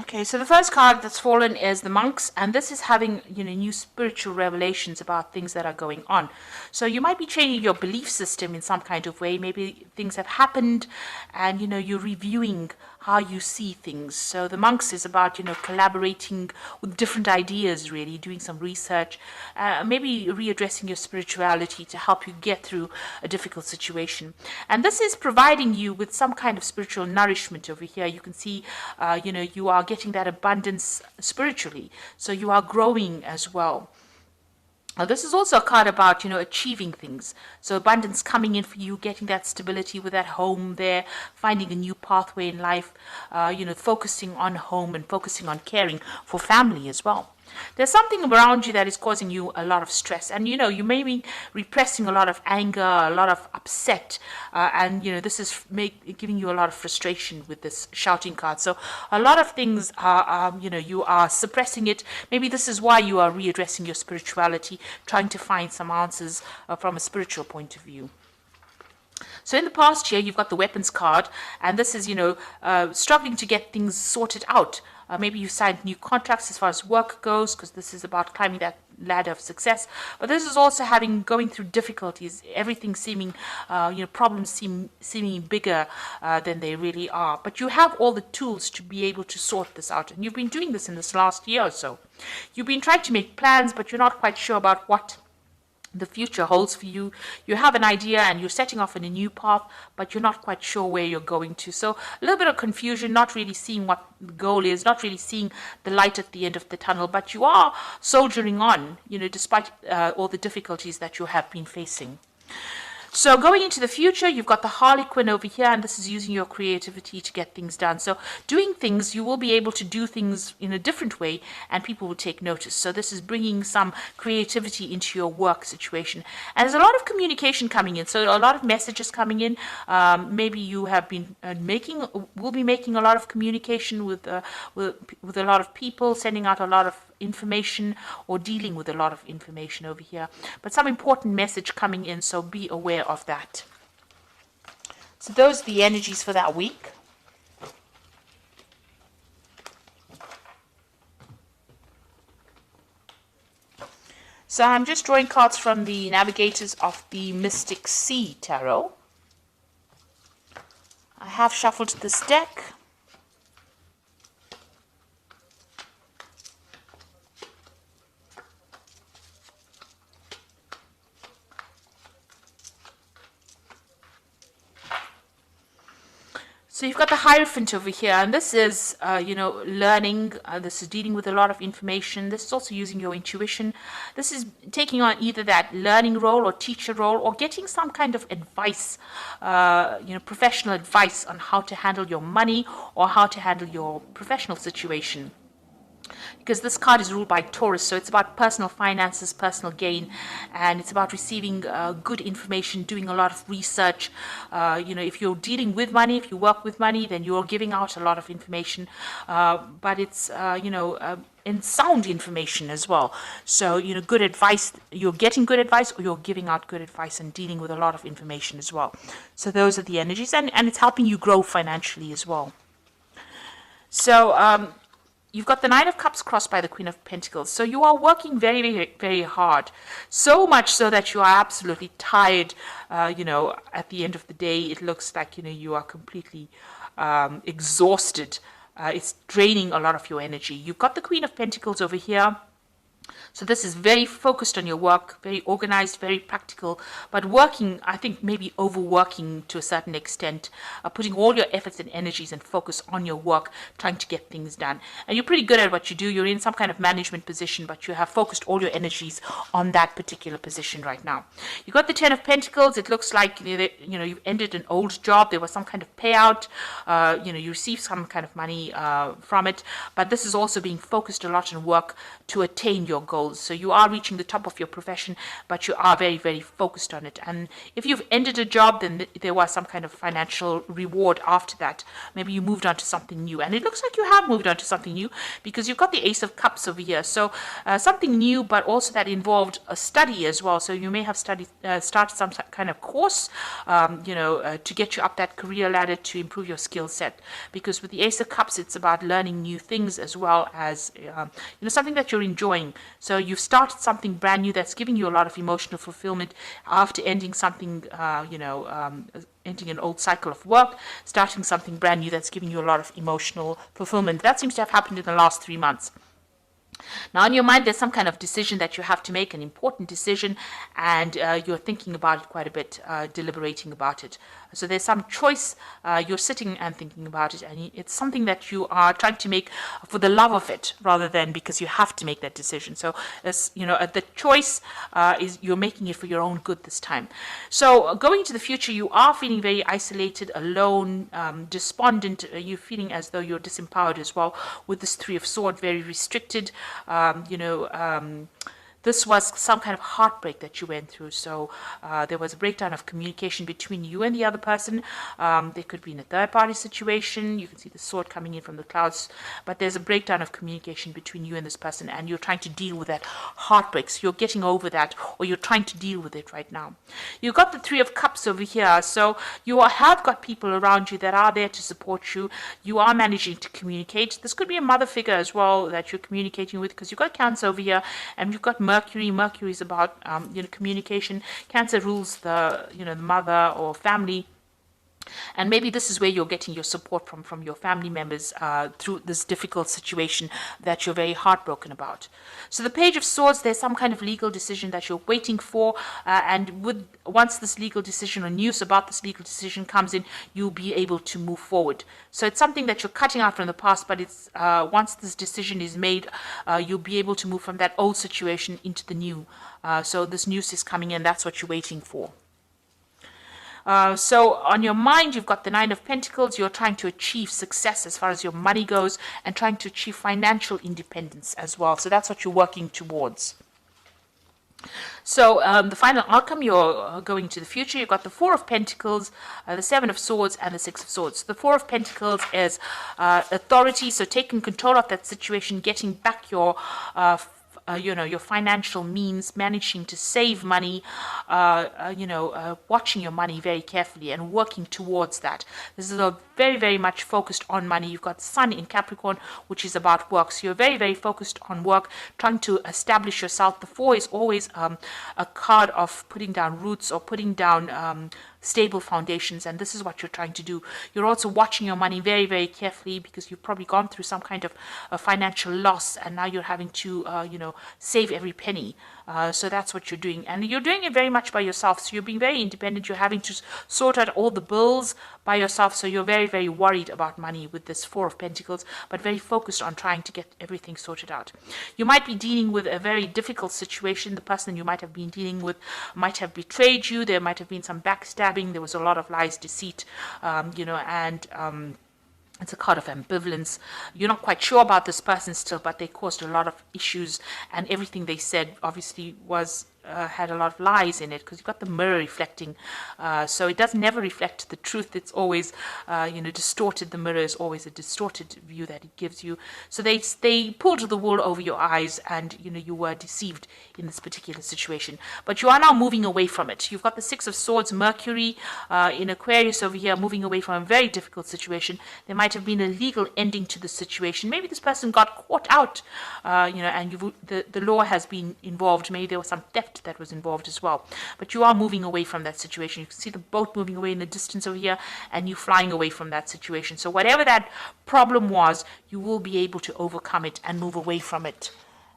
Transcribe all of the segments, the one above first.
Okay, so the first card that's fallen is the monks, and this is having new spiritual revelations about things that are going on. So you might be changing your belief system in some kind of way. Maybe things have happened, and you're reviewing how you see things. So the monks is about collaborating with different ideas, really doing some research, maybe readdressing your spirituality to help you get through a difficult situation. And this is providing you with some kind of spiritual nourishment over here. You can see, you are getting that abundance spiritually. So you are growing as well. Now, this is also a card about, achieving things. So abundance coming in for you, getting that stability with that home there, finding a new pathway in life, focusing on home and focusing on caring for family as well. There's something around you that is causing you a lot of stress, and you may be repressing a lot of anger, a lot of upset, and this is giving you a lot of frustration with this shouting card. So a lot of things are, you are suppressing it. Maybe this is why you are readdressing your spirituality, trying to find some answers from a spiritual point of view. So in the past year, you've got the weapons card, and this is, struggling to get things sorted out. Maybe you signed new contracts as far as work goes, because this is about climbing that ladder of success. But this is also going through difficulties, everything seeming, problems seeming bigger than they really are. But you have all the tools to be able to sort this out. And you've been doing this in this last year or so. You've been trying to make plans, but you're not quite sure about what the future holds for you. You have an idea and you're setting off on a new path, but you're not quite sure where you're going to. So a little bit of confusion, not really seeing what the goal is, not really seeing the light at the end of the tunnel, but you are soldiering on, despite all the difficulties that you have been facing. So going into the future, you've got the Harlequin over here, and this is using your creativity to get things done. So doing things, you will be able to do things in a different way, and people will take notice. So this is bringing some creativity into your work situation. And there's a lot of communication coming in, so a lot of messages coming in. Maybe you have been will be making a lot of communication with a lot of people, sending out a lot of information or dealing with a lot of information over here, but some important message coming in, so be aware of that. So those are the energies for that week. So I'm just drawing cards from the Navigators of the Mystic Sea Tarot. I have shuffled this deck. So you've got the Hierophant over here, and this is, learning. This is dealing with a lot of information. This is also using your intuition. This is taking on either that learning role or teacher role, or getting some kind of advice, professional advice on how to handle your money or how to handle your professional situation. Because this card is ruled by Taurus, so it's about personal finances, personal gain, and it's about receiving good information, doing a lot of research. If you're dealing with money, if you work with money, then you're giving out a lot of information, but it's, and sound information as well. So, good advice, you're getting good advice, or you're giving out good advice and dealing with a lot of information as well. So those are the energies, and it's helping you grow financially as well. So, you've got the Nine of Cups crossed by the Queen of Pentacles. So you are working very, very, very hard. So much so that you are absolutely tired. At the end of the day, it looks like, you are completely exhausted. It's draining a lot of your energy. You've got the Queen of Pentacles over here. So this is very focused on your work, very organized, very practical, but working, I think maybe overworking to a certain extent, putting all your efforts and energies and focus on your work, trying to get things done. And you're pretty good at what you do. You're in some kind of management position, but you have focused all your energies on that particular position right now. You've got the Ten of Pentacles. It looks like, you've ended an old job. There was some kind of payout. You received some kind of money from it, but this is also being focused a lot on work to attain your goals. So you are reaching the top of your profession, but you are very, very focused on it. And if you've ended a job, then there was some kind of financial reward after that. Maybe you moved on to something new. And it looks like you have moved on to something new because you've got the Ace of Cups over here. So something new, but also that involved a study as well. So you may have started some kind of course, to get you up that career ladder to improve your skill set. Because with the Ace of Cups, it's about learning new things as well as something that you're enjoying. So you've started something brand new that's giving you a lot of emotional fulfillment after ending something, ending an old cycle of work, starting something brand new that's giving you a lot of emotional fulfillment. That seems to have happened in the last 3 months. Now, in your mind, there's some kind of decision that you have to make, an important decision, and you're thinking about it quite a bit, deliberating about it. So there's some choice, you're sitting and thinking about it, and it's something that you are trying to make for the love of it, rather than because you have to make that decision. So, the choice is you're making it for your own good this time. So going into the future, you are feeling very isolated, alone, despondent. You're feeling as though you're disempowered as well with this Three of Swords, very restricted. This was some kind of heartbreak that you went through. So there was a breakdown of communication between you and the other person. There could be in a third-party situation. You can see the sword coming in from the clouds. But there's a breakdown of communication between you and this person, and you're trying to deal with that heartbreak. So you're getting over that, or you're trying to deal with it right now. You've got the Three of Cups over here. So you have got people around you that are there to support you. You are managing to communicate. This could be a mother figure as well that you're communicating with, because you've got Cancer over here, and you've got Mercury. Mercury is about communication. Cancer rules the the mother or family. And maybe this is where you're getting your support from your family members through this difficult situation that you're very heartbroken about. So the Page of Swords, there's some kind of legal decision that you're waiting for, and once this legal decision or news about this legal decision comes in, you'll be able to move forward. So it's something that you're cutting out from the past, but it's once this decision is made, you'll be able to move from that old situation into the new. So this news is coming in, that's what you're waiting for. So on your mind, you've got the Nine of Pentacles. You're trying to achieve success as far as your money goes, and trying to achieve financial independence as well. So that's what you're working towards. So the final outcome, you're going to the future. You've got the Four of Pentacles, the Seven of Swords, and the Six of Swords. The Four of Pentacles is authority, so taking control of that situation, getting back your your financial means, managing to save money, watching your money very carefully and working towards that. This is a very, very much focused on money. You've got Sun in Capricorn, which is about work. So you're very, very focused on work, trying to establish yourself. The Four is always a card of putting down roots or putting down stable foundations, and this is what you're trying to do. You're also watching your money very, very carefully, because you've probably gone through some kind of financial loss, and now you're having to save every penny. So that's what you're doing, and you're doing it very much by yourself. So you're being very independent. You're having to sort out all the bills by yourself. So you're very, very worried about money with this Four of Pentacles, but very focused on trying to get everything sorted out. You might be dealing with a very difficult situation. The person you might have been dealing with might have betrayed you. There might have been some backstabbing. There was a lot of lies, deceit, it's a card of ambivalence. You're not quite sure about this person still, but they caused a lot of issues, and everything they said obviously was had a lot of lies in it, because you've got the mirror reflecting. So it does never reflect the truth. It's always, distorted. The mirror is always a distorted view that it gives you. So they pulled the wool over your eyes, and you were deceived in this particular situation. But you are now moving away from it. You've got the Six of Swords, Mercury in Aquarius over here, moving away from a very difficult situation. There might have been a legal ending to the situation. Maybe this person got caught out, and the law has been involved. Maybe there was some theft that was involved as well. But you are moving away from that situation. You can see the boat moving away in the distance over here, and you flying away from that situation. So whatever that problem was, you will be able to overcome it and move away from it.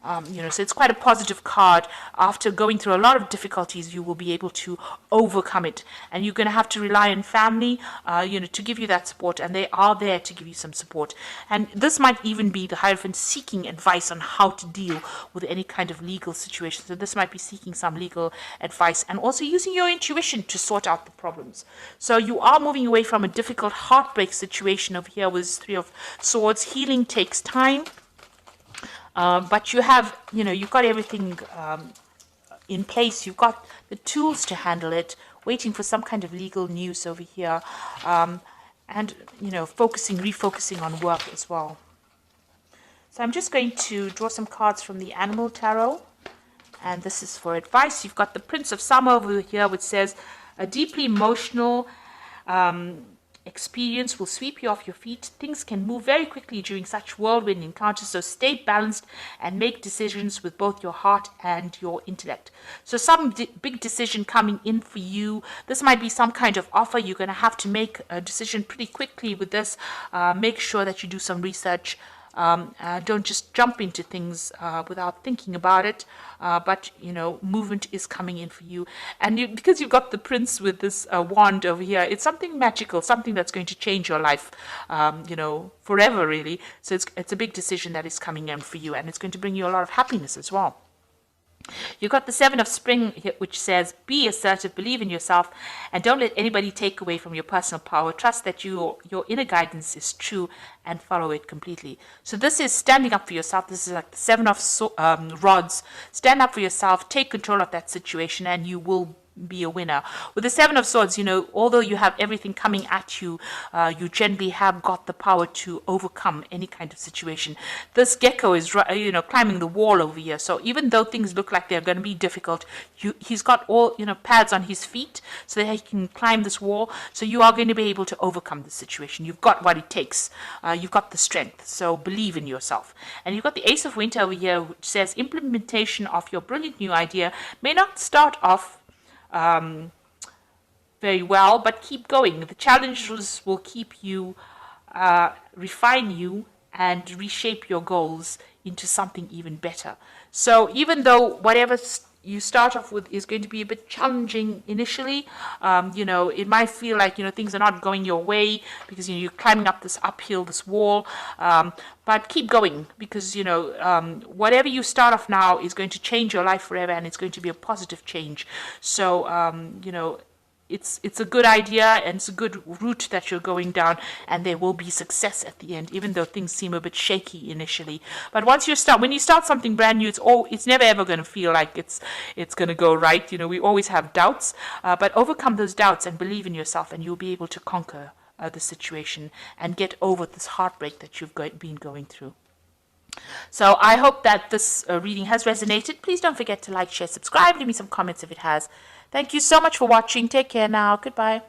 So it's quite a positive card. After going through a lot of difficulties, you will be able to overcome it. And you're going to have to rely on family, to give you that support. And they are there to give you some support. And this might even be the Hierophant seeking advice on how to deal with any kind of legal situation. So this might be seeking some legal advice, and also using your intuition to sort out the problems. So you are moving away from a difficult heartbreak situation over here with Three of Swords. Healing takes time. But you have, you've got everything in place. You've got the tools to handle it, waiting for some kind of legal news over here, and, refocusing on work as well. So I'm just going to draw some cards from the Animal Tarot, and this is for advice. You've got the Prince of Summer over here, which says, a deeply emotional experience will sweep you off your feet. Things can move very quickly during such whirlwind encounters, so stay balanced and make decisions with both your heart and your intellect. So some big decision coming in for you. This might be some kind of offer. You're going to have to make a decision pretty quickly with this. Make sure that you do some research. Don't just jump into things without thinking about it. But movement is coming in for you, and because you've got the prince with this wand over here, it's something magical, something that's going to change your life, forever, really. So it's a big decision that is coming in for you, and it's going to bring you a lot of happiness as well. You've got the Seven of Spring here, which says, be assertive, believe in yourself, and don't let anybody take away from your personal power. Trust that your inner guidance is true and follow it completely. So this is standing up for yourself. This is like the Seven of Rods. Stand up for yourself, take control of that situation, and you will be a winner. With the Seven of Swords, although you have everything coming at you, you generally have got the power to overcome any kind of situation. This gecko is, climbing the wall over here. So even though things look like they're going to be difficult, he's got all, pads on his feet so that he can climb this wall. So you are going to be able to overcome the situation. You've got what it takes. You've got the strength. So believe in yourself. And you've got the Ace of Winter over here, which says implementation of your brilliant new idea may not start off very well, but keep going. The challenges will keep you, refine you, and reshape your goals into something even better. So even though whatever you start off with is going to be a bit challenging initially, it might feel like, things are not going your way because, you're climbing up this uphill, this wall, but keep going because, whatever you start off now is going to change your life forever, and it's going to be a positive change. So, it's a good idea, and it's a good route that you're going down, and there will be success at the end, even though things seem a bit shaky initially. But when you start something brand new, it's never ever going to feel like it's going to go right. We always have doubts, but overcome those doubts and believe in yourself, and you'll be able to conquer the situation and get over this heartbreak that you've been going through. So I hope that this reading has resonated. Please don't forget to like, share, subscribe. Leave me some comments if it has. Thank you so much for watching. Take care now. Goodbye.